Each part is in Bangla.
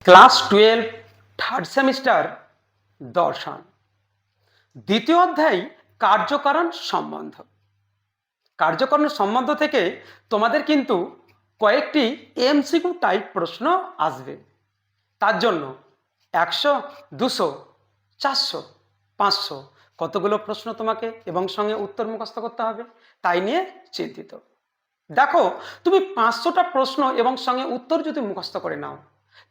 ক্লাস 12 থার্ড সেমিস্টার দর্শন দ্বিতীয় অধ্যায় কার্যকারণ সম্বন্ধ। কার্যকারণ সম্বন্ধ থেকে তোমাদের কিন্তু কয়েকটি এমসিকিউ টাইপ প্রশ্ন আসবে। তার জন্য 100, 200, 400, 500 কতগুলো প্রশ্ন তোমাকে এবং সঙ্গে উত্তর মুখস্থ করতে হবে, তাই নিয়ে চিন্তিত। দেখো, তুমি 500টা প্রশ্ন এবং সঙ্গে উত্তর যদি মুখস্থ করে নাও,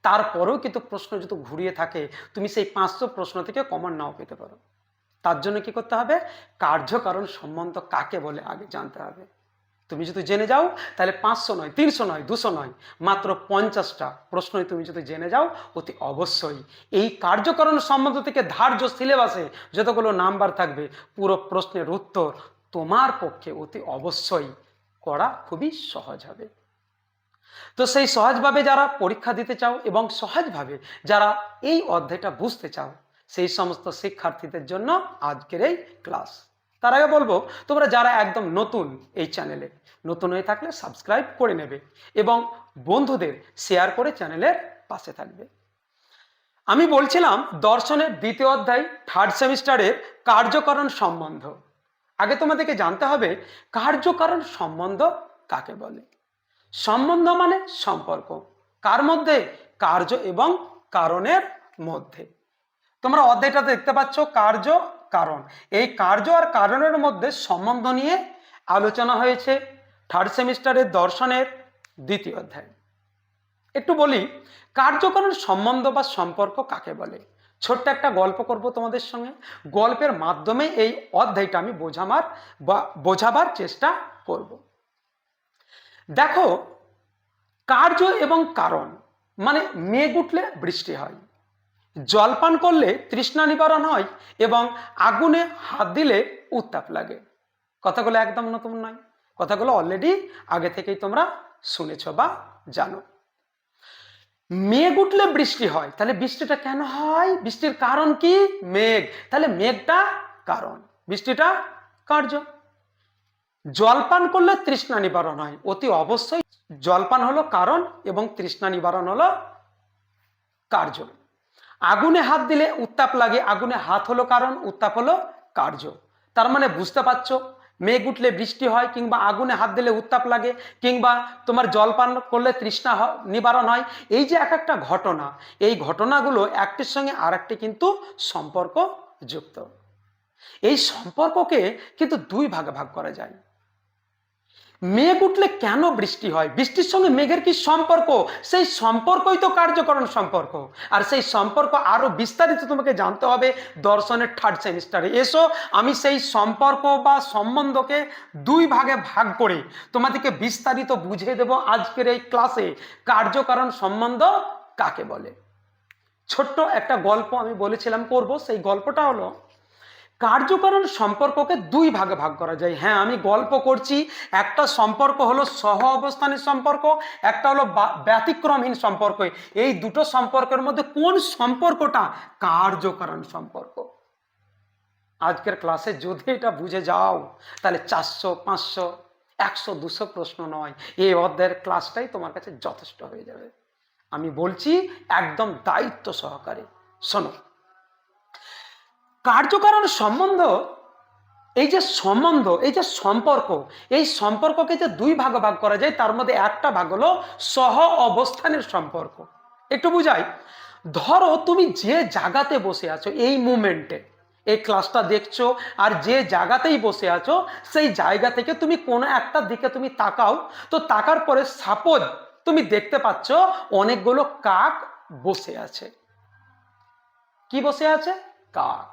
তারপরেও কিন্তু প্রশ্ন যদি ঘুরিয়ে থাকে, তুমি সেই 500 প্রশ্ন থেকে কমন নাও পেতে পারো। তার জন্য কি করতে হবে? কার্যকারণ সম্বন্ধ কাকে বলে আগে জানতে হবে। তুমি যদি জেনে যাও তাহলে 500 নয়, 300 নয়, 200 নয়, মাত্র 50টা প্রশ্নই তুমি যদি জেনে যাও, অতি অবশ্যই এই কার্যকারণ সম্বন্ধ থেকে ধার্য সিলেবাসে যতগুলো নাম্বার থাকবে, পুরো প্রশ্নের উত্তর তোমার পক্ষে অতি অবশ্যই করা খুবই সহজ হবে। তো সেই সহজভাবে যারা পরীক্ষা দিতে চাও এবং সহজভাবে যারা এই অধ্যায়টা বুঝতে চাও, সেই সমস্ত শিক্ষার্থীদের জন্য আজকের এই ক্লাস। তার আগে বলবো, তোমরা যারা একদম নতুন এই চ্যানেলে, নতুন হয়ে থাকলে সাবস্ক্রাইব করে নেবে এবং বন্ধুদের শেয়ার করে চ্যানেলের পাশে থাকবে। আমি বলছিলাম দর্শনের দ্বিতীয় অধ্যায় থার্ড সেমিস্টারের কার্যকারণ সম্বন্ধ। আগে তোমাদেরকে জানতে হবে কার্যকারণ সম্বন্ধ কাকে বলে। সম্বন্ধ মানে সম্পর্ক, কার মধ্যে? কার্য এবং কারণের মধ্যে। তোমরা অধ্যায়টা দেখতে পাচ্ছ, কার্য কারণ। এই কার্য আর কারণের মধ্যে সম্বন্ধ নিয়ে আলোচনা হয়েছে থার্ড সেমিস্টারের দর্শনের দ্বিতীয় অধ্যায়। একটু বলি, কার্যকারণ সম্বন্ধ বা সম্পর্ক কাকে বলে। ছোট্ট একটা গল্প করব তোমাদের সঙ্গে। গল্পের মাধ্যমে এই অধ্যায়টা আমি বোঝাবার চেষ্টা করব। দেখো, কার্য এবং কারণ মানে মেঘ উঠলে বৃষ্টি হয়, জলপান করলে তৃষ্ণা নিবারণ হয় এবং আগুনে হাত দিলে উত্তাপ লাগে। কথাগুলো একদম নতুন নয়, কথাগুলো অলরেডি আগে থেকেই তোমরা শুনেছ বা জানো। মেঘ উঠলে বৃষ্টি হয়, তাহলে বৃষ্টিটা কেন হয়? বৃষ্টির কারণ কি? মেঘ। তাহলে মেঘটা কারণ, বৃষ্টিটা কার্য। জলপান করলে তৃষ্ণা নিবারণ হয়, অতি অবশ্যই জলপান হলো কারণ এবং তৃষ্ণা নিবারণ হলো কার্য। আগুনে হাত দিলে উত্তাপ লাগে, আগুনে হাত হলো কারণ, উত্তাপ হলো কার্য। তার মানে বুঝতে পারছো, মেঘ উঠলে বৃষ্টি হয়, কিংবা আগুনে হাত দিলে উত্তাপ লাগে, কিংবা তোমার জলপান করলে তৃষ্ণা নিবারণ হয়। এই যে এক একটা ঘটনা, এই ঘটনাগুলো একটির সঙ্গে আর একটি কিন্তু সম্পর্ক যুক্ত। এই সম্পর্ককে কিন্তু দুই ভাগে ভাগ করা যায়। মেঘ উঠলে কেন বৃষ্টি হয়, বৃষ্টির সঙ্গে মেঘের কি সম্পর্ক? সেই সম্পর্কই তো কার্যকরণ সম্পর্ক। আর সেই সম্পর্ক আরো বিস্তারিত তোমাকে জানতে হবে দর্শনের থার্ড সেমিস্টারে এসো। আমি সেই সম্পর্ক বা সম্বন্ধকে দুই ভাগে ভাগ করে তোমাদেরকে বিস্তারিত বুঝিয়ে দেব আজকের এই ক্লাসে। কার্যকারণ সম্বন্ধ কাকে বলে। ছোট্ট একটা গল্প আমি বলেছিলাম করব, সেই গল্পটা হলো, কার্যকারণ সম্পর্ককে দুই ভাগে ভাগ করা যায়। হ্যাঁ, আমি গল্প করছি। একটা সম্পর্ক হলো সহ অবস্থানের সম্পর্ক, একটা হলো ব্যতিক্রমহীন সম্পর্ক। এই দুটো সম্পর্কের মধ্যে কোন সম্পর্কটা কার্যকারণ সম্পর্ক? আজকের ক্লাসে যদি এটা বুঝে যাও, তাহলে 400, 500, 100, 200 প্রশ্ন নয়, এই অধ্যায়ের ক্লাসটাই তোমার কাছে যথেষ্ট হয়ে যাবে। আমি বলছি একদম দায়িত্ব সহকারে শোনো। কার্যকারণ সম্বন্ধ, এই যে সম্বন্ধ, এই যে সম্পর্ক, এই সম্পর্ককে যে দুই ভাগ ভাগ করা যায়, তার মধ্যে একটা ভাগ হলো সহ অবস্থানের সম্পর্ক। একটু বুঝাই। ধরো তুমি যে জায়গাতে বসে আছো এই মুমেন্টে, এই ক্লাসটা দেখছো, আর যে জায়গাতেই বসে আছো সেই জায়গা থেকে তুমি কোনো একটা দিকে তুমি তাকাও, তো তাকার পরে সাপোজ তুমি দেখতে পাচ্ছ অনেকগুলো কাক বসে আছে। কি বসে আছে? কাক।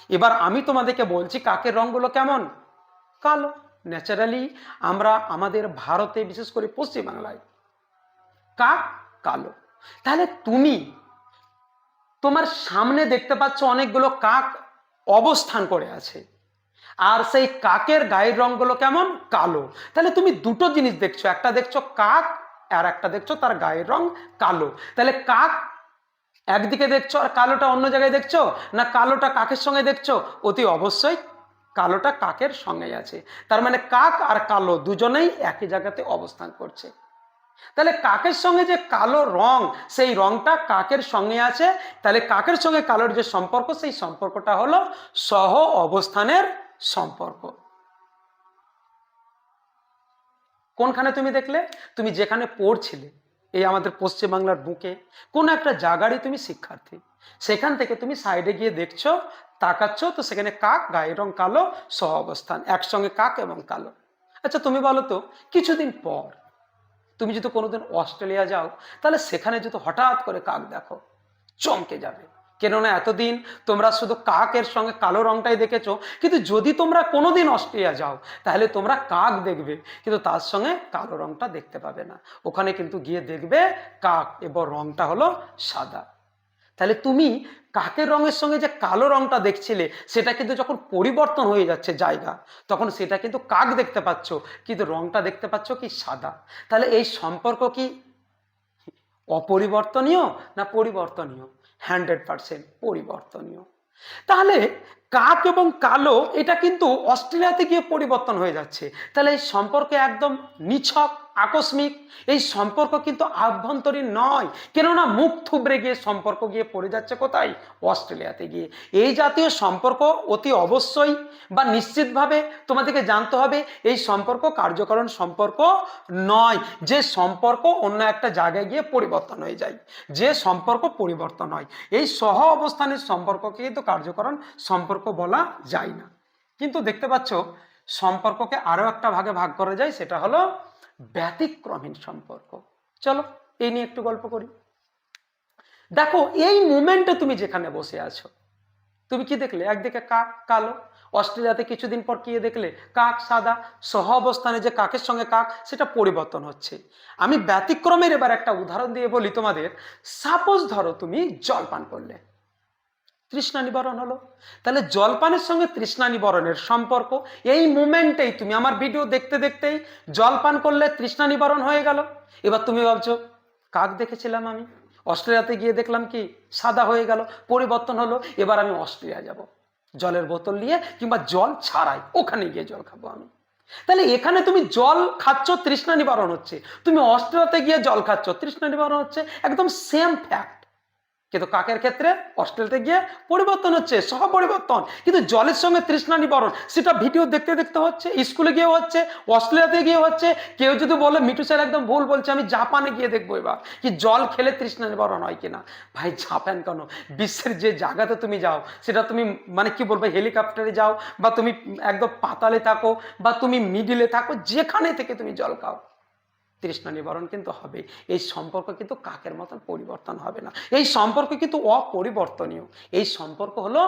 এবার আমি তোমাদেরকে বলছি কাকের রঙগুলো কেমন? কালো। ন্যাচারালি আমরা আমাদের ভারতে, বিশেষ করে পশ্চিমবাংলায়, কাক কালো। তাহলে তুমি তোমার সামনে দেখতে পাচ্ছ অনেকগুলো কাক অবস্থান করে আছে, আর সেই কাকের গায়ের রঙগুলো কেমন? কালো। তাহলে তুমি দুটো জিনিস দেখছো, একটা দেখছো কাক, আর একটা দেখছো তার গায়ের রং কালো। তাহলে কাক একদিকে দেখছো আর কালোটা অন্য জায়গায় দেখছো, না কালোটা কাকের সঙ্গে দেখছো? অতি অবশ্যই কালোটা কাকের সঙ্গে আছে। তার মানে কাক আর কালো দুজনেই একই জায়গাতে অবস্থান করছে। তাহলে কাকের সঙ্গে যে কালো রং, সেই রংটা কাকের সঙ্গে আছে, তাহলে কাকের সঙ্গে কালোর যে সম্পর্ক, সেই সম্পর্কটা হলো সহ অবস্থানের সম্পর্ক। কোনখানে তুমি দেখলে? তুমি যেখানে পড়ছিলে, এই আমাদের পশ্চিমবাংলার বুকে কোন একটা জায়গারই তুমি শিক্ষার্থী, সেখান থেকে তুমি সাইডে গিয়ে দেখছো, তাকাচ্ছ, তো সেখানে কাক, গায়ের রং কালো, সহ অবস্থান, একসঙ্গে কাক এবং কালো। আচ্ছা তুমি বলো তো, কিছুদিন পর তুমি যদি কোনোদিন অস্ট্রেলিয়া যাও, তাহলে সেখানে যদি হঠাৎ করে কাক দেখো, চমকে যাবে। কেননা এতদিন তোমরা শুধু কাকের সঙ্গে কালো রংটাই দেখেছো, কিন্তু যদি তোমরা কোনোদিন অস্ট্রেলিয়া যাও, তাহলে তোমরা কাক দেখবে, কিন্তু তার সঙ্গে কালো রংটা দেখতে পাবে না। ওখানে কিন্তু গিয়ে দেখবে কাক এবং রংটা হলো সাদা। তাহলে তুমি কাকের রঙের সঙ্গে যে কালো রংটা দেখছিলে, সেটা কিন্তু যখন পরিবর্তন হয়ে যাচ্ছে জায়গা, তখন সেটা কিন্তু কাক দেখতে পাচ্ছ, কিন্তু রংটা দেখতে পাচ্ছ কি সাদা। তাহলে এই সম্পর্ক কি অপরিবর্তনীয় না পরিবর্তনীয়? 100% পরিবর্তনীয়। তাহলে কাক এবং কালো এটা কিন্তু অস্ট্রেলিয়াতে গিয়ে পরিবর্তন হয়ে যাচ্ছে, তাহলে এই সম্পর্কে একদম নিছক আকস্মিক। এই সম্পর্ক কিন্তু আভ্যন্তরীণ নয়, কেননা মুখ থুবড়ে গিয়ে সম্পর্ক গিয়ে পড়ে যাচ্ছে কোথায়? অস্ট্রেলিয়াতে গিয়ে। এই জাতীয় সম্পর্ক অতি অবশ্যই বা নিশ্চিতভাবে তোমাদেরকে জানতে হবে, এই সম্পর্ক কার্যকরণ সম্পর্ক নয়, যে সম্পর্ক অন্য একটা জায়গায় গিয়ে পরিবর্তন হয়ে যায়, যে সম্পর্ক পরিবর্তন হয়। এই সহ অবস্থানের সম্পর্ককে কিন্তু কার্যকরণ সম্পর্ক বলা যায় না। কিন্তু দেখতে পাচ্ছ সম্পর্ককে আরো একটা ভাগে ভাগ করা যায়, সেটা হলো ব্যতিক্রমহীন সম্পর্ক। চলো এই নিয়ে একটু গল্প করি। দেখো এই মুমেন্টে তুমি যেখানে বসে আছো, তুমি কি দেখলে? একদিকে কাক কালো, অস্ট্রেলিয়াতে কিছুদিন পর কি দেখলে? কাক সাদা। সহ অবস্থানে যে কাকের সঙ্গে কাক, সেটা পরিবর্তন হচ্ছে। আমি ব্যতিক্রমের এবার একটা উদাহরণ দিয়ে বলি তোমাদের। সাপোজ ধরো তুমি জল পান করলে, তৃষ্ণা নিবারণ হলো। তাহলে জলপানের সঙ্গে তৃষ্ণা নিবারণের সম্পর্ক, এই মুমেন্টেই তুমি আমার ভিডিও দেখতে দেখতেই জল পান করলে তৃষ্ণা নিবারণ হয়ে গেল। এবার তুমি ভাবছো কাক দেখেছিলাম আমি, অস্ট্রেলিয়াতে গিয়ে দেখলাম কি সাদা হয়ে গেল, পরিবর্তন হলো, এবার আমি অস্ট্রেলিয়া যাব, জলের বোতল নিয়ে কিংবা জল ছাড়াই ওখানে গিয়ে জল খাবো আমি। তাহলে এখানে তুমি জল খাচ্ছ, তৃষ্ণা নিবারণ হচ্ছে। তুমি অস্ট্রেলিয়াতে গিয়ে জল খাচ্ছ, তৃষ্ণা নিবারণ হচ্ছে, একদম সেম ফ্যাক্ট। কিন্তু কাকের ক্ষেত্রে অস্ট্রেলিয়াতে গিয়ে পরিবর্তন হচ্ছে, সহ পরিবর্তন, কিন্তু জলের সঙ্গে তৃষ্ণা নিবারণ সেটা ভিডিও দেখতে দেখতে হচ্ছে, স্কুলে গিয়ে হচ্ছে, অস্ট্রেলিয়াতে গিয়ে হচ্ছে। কেউ যদি বলে মিঠু স্যার একদম ভুল বলছে, আমি জাপানে গিয়ে দেখবো এবার কি জল খেলে তৃষ্ণা নিবারণ হয় কিনা। ভাই জাপান কেন, বিশ্বের যে জায়গাতে তুমি যাও, সেটা তুমি মানে কি বলবো, হেলিকপ্টারে যাও বা তুমি একদম পাতালে থাকো বা তুমি মিডিলে থাকো, যেখানে থেকে তুমি জল খাও, তৃষ্ণা নিবারণ কিন্তু হবে। এই সম্পর্ক কিন্তু কাকের মতন পরিবর্তন হবে না, এই সম্পর্ক কিন্তু অপরিবর্তনীয়। এই সম্পর্ক হলো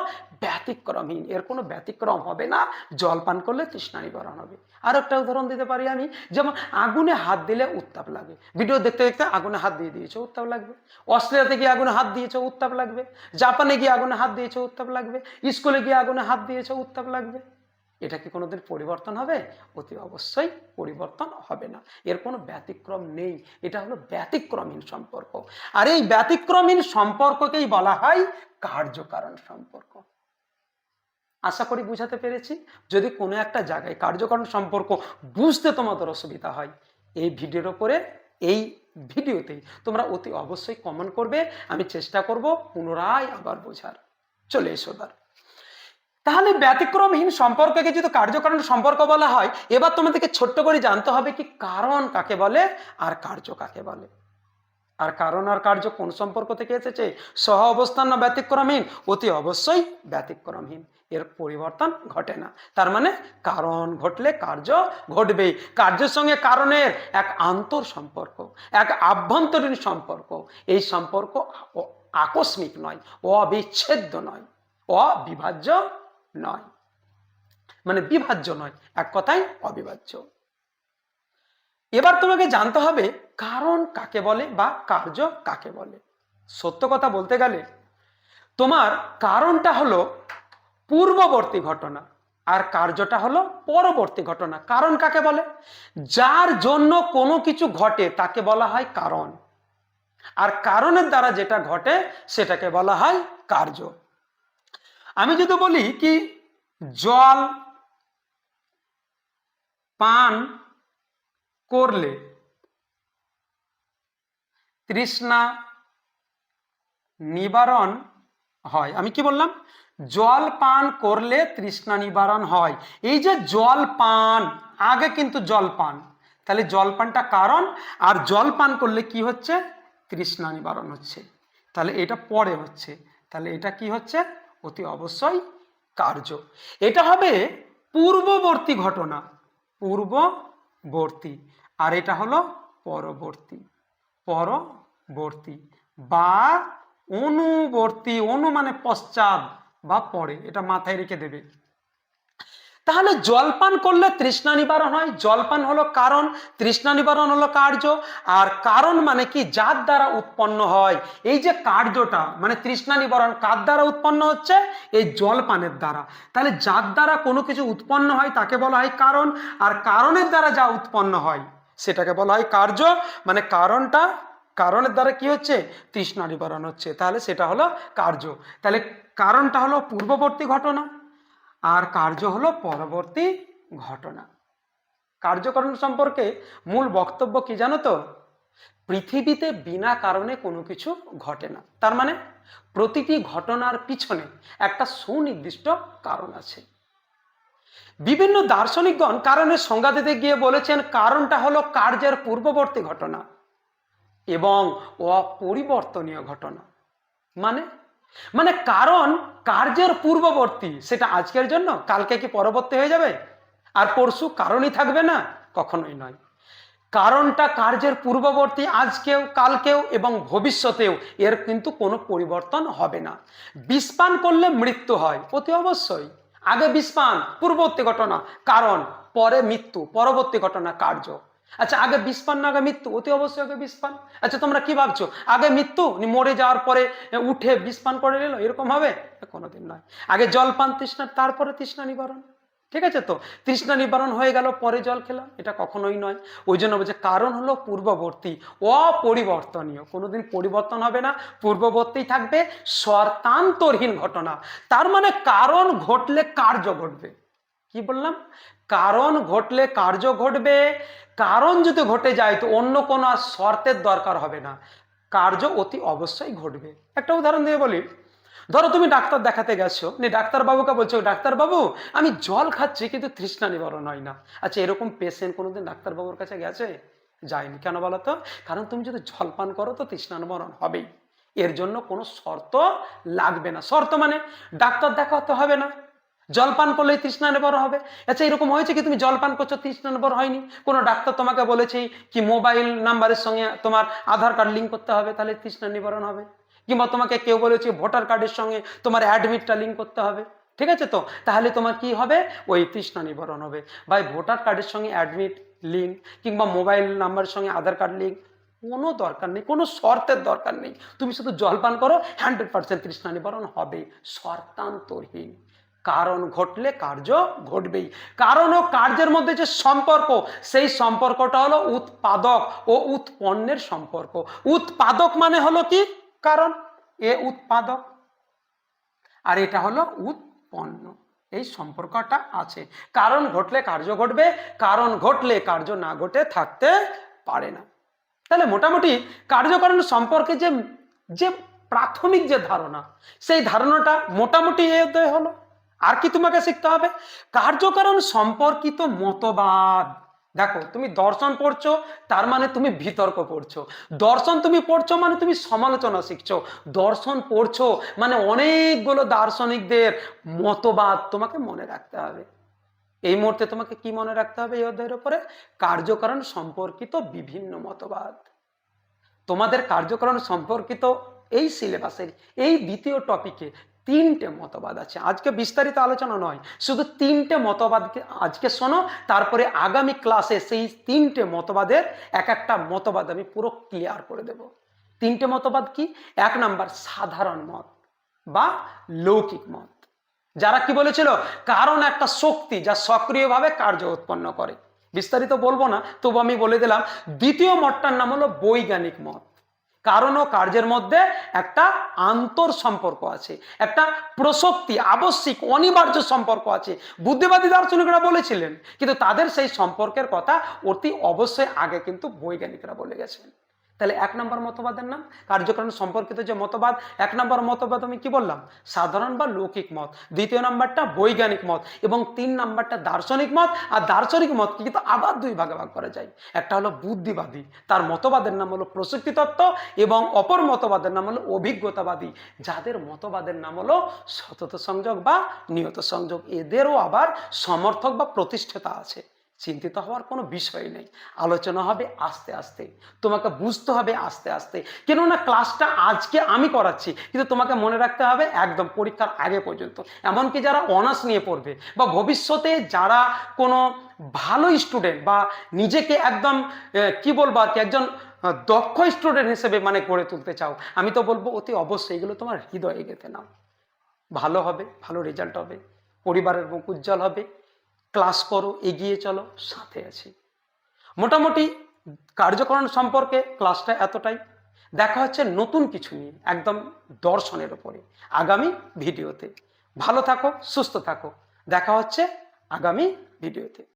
ব্যতিক্রমহীন, এর কোনো ব্যতিক্রম হবে না। জল পান করলে তৃষ্ণা নিবারণ হবে। আর একটা উদাহরণ দিতে পারি আমি, যেমন আগুনে হাত দিলে উত্তাপ লাগে। ভিডিও দেখতে দেখতে আগুনে হাত দিয়ে দিয়েছো, উত্তাপ লাগবে। অস্ট্রেলিয়াতে গিয়ে আগুনে হাত দিয়েছো, উত্তাপ লাগবে। জাপানে গিয়ে আগুনে হাত দিয়েছো, উত্তাপ লাগবে। স্কুলে গিয়ে আগুনে হাত দিয়েছো, উত্তাপ লাগবে। এটা কি কোনোদিন পরিবর্তন হবে? অতি অবশ্যই পরিবর্তন হবে না, এর কোনো ব্যতিক্রম নেই। এটা হলো ব্যতিক্রমহীন সম্পর্ক। আর এই ব্যতিক্রমহীন সম্পর্ককেই বলা হয় কার্যকারণ সম্পর্ক। আশা করি বুঝাতে পেরেছি। যদি কোনো একটা জায়গায় কার্যকারণ সম্পর্ক বুঝতে তোমাদের অসুবিধা হয়, এই ভিডিওর উপরে, এই ভিডিওতেই তোমরা অতি অবশ্যই কমেন্ট করবে, আমি চেষ্টা করব পুনরায় আবার বোঝার। চলে এসো দাঁড়। তাহলে ব্যতিক্রমহীন সম্পর্ককে যদি কার্যকারণ সম্পর্ক বলা হয়, এবার তোমাদেরকে ছোট্ট করে জানতে হবে কি কারণ কাকে বলে আর কার্য কাকে বলে। আর কারণ আর কার্য কোন সম্পর্ক থেকে এসেছে? সহ অবস্থান না ব্যতিক্রমহীন? অতি অবশ্যই ব্যতিক্রমহীন, এর পরিবর্তন ঘটে না। তার মানে কারণ ঘটলে কার্য ঘটবেই। কার্যের সঙ্গে কারণের এক আন্তর সম্পর্ক, এক আভ্যন্তরীণ সম্পর্ক। এই সম্পর্ক আকস্মিক নয়, অবিচ্ছেদ্য নয়, অবিভাজ্য নয়, মানে বিভাজ্য নয়, এক কথায় অবিভাজ্য। এবার তোমাকে জানতে হবে কারণ কাকে বলে বা কার্য কাকে বলে। সত্য কথা বলতে গেলে তোমার কারণটা হলো পূর্ববর্তী ঘটনা আর কার্যটা হলো পরবর্তী ঘটনা। কারণ কাকে বলে? যার জন্য কোনো কিছু ঘটে তাকে বলা হয় কারণ, আর কারণের দ্বারা যেটা ঘটে সেটাকে বলা হয় কার্য। আমি যদি বলি কি জল পান করলে তৃষ্ণা নিবারণ হয়। আমি কি বললাম? জল পান করলে তৃষ্ণা নিবারণ হয়। এই যে জল পান, আগে কিন্তু জল পান, তাহলে জল পানটা কারণ, আর জল পান করলে কি হচ্ছে? তৃষ্ণা নিবারণ হচ্ছে। তাহলে এটা পরে হচ্ছে, তাহলে এটা কি হচ্ছে? অতি অবশ্যই কার্য। এটা হবে পূর্ববর্তী ঘটনা, পূর্ববর্তী, আর এটা হলো পরবর্তী, পরবর্তী বা অনুবর্তী। অনু মানে পশ্চাৎ বা পরে, এটা মাথায় রেখে দেবে। তাহলে জলপান করলে তৃষ্ণা নিবারণ হয়। জলপান হলো কারণ, তৃষ্ণা নিবারণ হলো কার্য। আর কারণ মানে কি? যার দ্বারা উৎপন্ন হয়। এই যে কার্যটা মানে তৃষ্ণা নিবারণ কার দ্বারা উৎপন্ন হচ্ছে? এই জলপানের দ্বারা। তাহলে যার দ্বারা কোনো কিছু উৎপন্ন হয় তাকে বলা হয় কারণ, আর কারণের দ্বারা যা উৎপন্ন হয় সেটাকে বলা হয় কার্য। মানে কারণটা, কারণের দ্বারা কি হচ্ছে? তৃষ্ণা নিবারণ হচ্ছে, তাহলে সেটা হলো কার্য। তাহলে কারণটা হলো পূর্ববর্তী ঘটনা, আর কার্য হলো পরবর্তী ঘটনা। কার্যকারণ সম্পর্কে মূল বক্তব্য কি জানো তো? পৃথিবীতে বিনা কারণে কোনো কিছু ঘটে না। তার মানে প্রতিটি ঘটনার পিছনে একটা সুনির্দিষ্ট কারণ আছে। বিভিন্ন দার্শনিকগণ কারণের সংজ্ঞা দিতে গিয়ে বলেছেন কারণটা হলো কার্যের পূর্ববর্তী ঘটনা এবং অপরিবর্তনীয় ঘটনা। মানে মানে কারণ কার্যের পূর্ববর্তী, সেটা আজকের জন্য, কালকে কি পরবর্তী হয়ে যাবে? আর পরশু কারণই থাকবে না? কখনোই নয়। কারণটা কার্যের পূর্ববর্তী, আজকেও, কালকেও এবং ভবিষ্যতেও এর কিন্তু কোনো পরিবর্তন হবে না। বিষপান করলে মৃত্যু হয়, অতি অবশ্যই। আগে বিষপান পূর্ববর্তী ঘটনা কারণ, পরে মৃত্যু পরবর্তী ঘটনা কার্য। আচ্ছা, আগে বিষপান না আগে মৃত্যু? অতি অবশ্যই আগে বিষপান। আচ্ছা, তোমরা কি ভাবছো আগে মৃত্যু মরে যাওয়ার পরে উঠে বিষপান করে নিল, এরকম হবে? কোনোদিন নয়। আগে জল পান তৃষ্ণা, তারপরে তৃষ্ণা নিবারণ। ঠিক আছে? তো তৃষ্ণা নিবারণ হয়ে গেল, পরে জল খেলাম, এটা কখনোই নয়। ওই জন্য বলছে কারণ হলো পূর্ববর্তী, অপরিবর্তনীয়, কোনোদিন পরিবর্তন হবে না, পূর্ববর্তী থাকবে, শর্তান্তরহীন ঘটনা। তার মানে কারণ ঘটলে কার্য ঘটবে। কি বললাম? কারণ ঘটলে কার্য ঘটবে। কারণ যদি ঘটে যায় তো অন্য কোনো আর শর্তের দরকার হবে না, কার্য অতি অবশ্যই ঘটবে। একটা উদাহরণ দিয়ে বলি। ধরো তুমি ডাক্তার দেখাতে গেছো, ডাক্তার বাবুকে বলছো ডাক্তার বাবু আমি জল খাচ্ছি কিন্তু তৃষ্ণা নিবারণ হয় না। আচ্ছা, এরকম পেশেন্ট কোনোদিন ডাক্তার বাবুর কাছে গেছে? যায়নি। কেন বলো তো? কারণ তুমি যদি জল পান করো তো তৃষ্ণা নিবারণ হবেই, এর জন্য কোনো শর্ত লাগবে না। শর্ত মানে ডাক্তার দেখাতে হবে না, জলপান করলেই তৃষ্ণা নিবারণ হবে। আচ্ছা, এরকম হয়েছে কি তুমি জলপান করছো তৃষ্ণা নিবারণ হয়নি? কোনো ডাক্তার তোমাকে বলেছে কি মোবাইল নাম্বারের সঙ্গে তোমার আধার কার্ড লিঙ্ক করতে হবে, তাহলে তৃষ্ণা নিবারণ হবে? কিংবা তোমাকে কেউ বলেছে ভোটার কার্ডের সঙ্গে তোমার অ্যাডমিটটা লিঙ্ক করতে হবে, ঠিক আছে? তো তাহলে তোমার কি হবে? ওই তৃষ্ণা নিবারণ হবে। ভাই, ভোটার কার্ডের সঙ্গে অ্যাডমিট লিঙ্ক কিংবা মোবাইল নাম্বারের সঙ্গে আধার কার্ড লিঙ্ক কোনো দরকার নেই, কোনো শর্তের দরকার নেই। তুমি শুধু জলপান করো, 100% তৃষ্ণা নিবারণ হবে, শর্তান্তরহীন। কারণ ঘটলে কার্য ঘটবেই। কারণ ও কার্যের মধ্যে যে সম্পর্ক, সেই সম্পর্কটা হলো উৎপাদক ও উৎপন্নের সম্পর্ক। উৎপাদক মানে হলো কি? কারণ, এ উৎপাদক, আর এটা হলো উৎপন্ন। এই সম্পর্কটা আছে। কারণ ঘটলে কার্য ঘটবে, কারণ ঘটলে কার্য না ঘটে থাকতে পারে না। তাহলে মোটামুটি কার্যকারণ সম্পর্কে যে যে প্রাথমিক যে ধারণা, সেই ধারণাটা মোটামুটি এই অধ্যায় হলো। আর কি তোমাকে শিখতে হবে? কার্যকারণ সম্পর্কিত মতবাদ। দেখো, তুমি দর্শন পড়ছো তার মানে তুমি বিতর্ক পড়ছো, দর্শন তুমি পড়ছো মানে তুমি সমালোচনা শিখছো, দর্শন পড়ছো মানে অনেকগুলো দার্শনিকদের মতবাদ তোমাকে মনে রাখতে হবে। এই মুহূর্তে তোমাকে কি মনে রাখতে হবে এই অধ্যায়ের উপরে? কার্যকারণ সম্পর্কিত বিভিন্ন মতবাদ। তোমাদের কার্যকারণ সম্পর্কিত এই সিলেবাসের এই দ্বিতীয় টপিকে 3টে মতবাদ আছে। আজকে বিস্তারিত আলোচনা নয়, শুধু 3টে মতবাদকে আজকে শোনো, তারপরে আগামী ক্লাসে সেই 3টে মতবাদের এক একটা মতবাদ আমি পুরো ক্লিয়ার করে দেব। 3টে মতবাদ কি? 1 নাম্বার সাধারণ মত বা লৌকিক মত, যারা কি বলেছিল কারণ একটা শক্তি যা সক্রিয়ভাবে কার্য উৎপন্ন করে। বিস্তারিত বলবো না, তবু আমি বলে দিলাম। দ্বিতীয় মতটার নাম হলো বৈজ্ঞানিক মত। কারণ ও কার্যের মধ্যে একটা আন্তর সম্পর্ক আছে, একটা প্রসক্তি, আবশ্যিক, অনিবার্য সম্পর্ক আছে। বুদ্ধিবাদী দার্শনিকরা বলেছিলেন, কিন্তু তাদের সেই সম্পর্কের কথা অতি অবশ্যই আগে কিন্তু বৈজ্ঞানিকরা বলে গেছেন। তাহলে 1 নম্বর মতবাদের নাম কার্যকারণ সম্পর্কিত যে মতবাদ, 1 নম্বর মতবাদ আমি কি বললাম, সাধারণ বা লৌকিক মত, দ্বিতীয় নাম্বারটা বৈজ্ঞানিক মত এবং 3 নাম্বারটা দার্শনিক মত। আর দার্শনিক মতকে কিন্তু আবার 2 ভাগে ভাগ করা যায়। একটা হলো বুদ্ধিবাদী, তার মতবাদের নাম হলো প্রসক্তি তত্ত্ব, এবং অপর মতবাদের নাম হলো অভিজ্ঞতাবাদী, যাদের মতবাদের নাম হলো সতত সংযোগ বা নিয়ত সংযোগ। এদেরও আবার সমর্থক বা প্রতিষ্ঠাতা আছে। চিন্তিত হওয়ার কোনো বিষয় নেই, আলোচনা হবে আস্তে আস্তে, তোমাকে বুঝতে হবে আস্তে আস্তে। কেননা ক্লাসটা আজকে আমি করাচ্ছি, কিন্তু তোমাকে মনে রাখতে হবে একদম পরীক্ষার আগে পর্যন্ত। এমনকি যারা অনার্স নিয়ে পড়বে বা ভবিষ্যতে যারা কোনো ভালো স্টুডেন্ট বা নিজেকে একদম কি বলবো আর কি, একজন দক্ষ স্টুডেন্ট হিসেবে মানে গড়ে তুলতে চাও, আমি তো বলবো অতি অবশ্যই এগুলো তোমার হৃদয়ে গেঁথে নাও। ভালো হবে, ভালো রেজাল্ট হবে, পরিবারের মুখ উজ্জ্বল হবে। ক্লাস করো, এগিয়ে চলো, সাথে আছি। মোটামুটি কার্যকরণ সম্পর্কে ক্লাসটা এতটাই। দেখা হচ্ছে নতুন কিছু নিয়ে, একদম দর্শনের উপরে আগামী ভিডিওতে। ভালো থাকো, সুস্থ থাকো, দেখা হচ্ছে আগামী ভিডিওতে।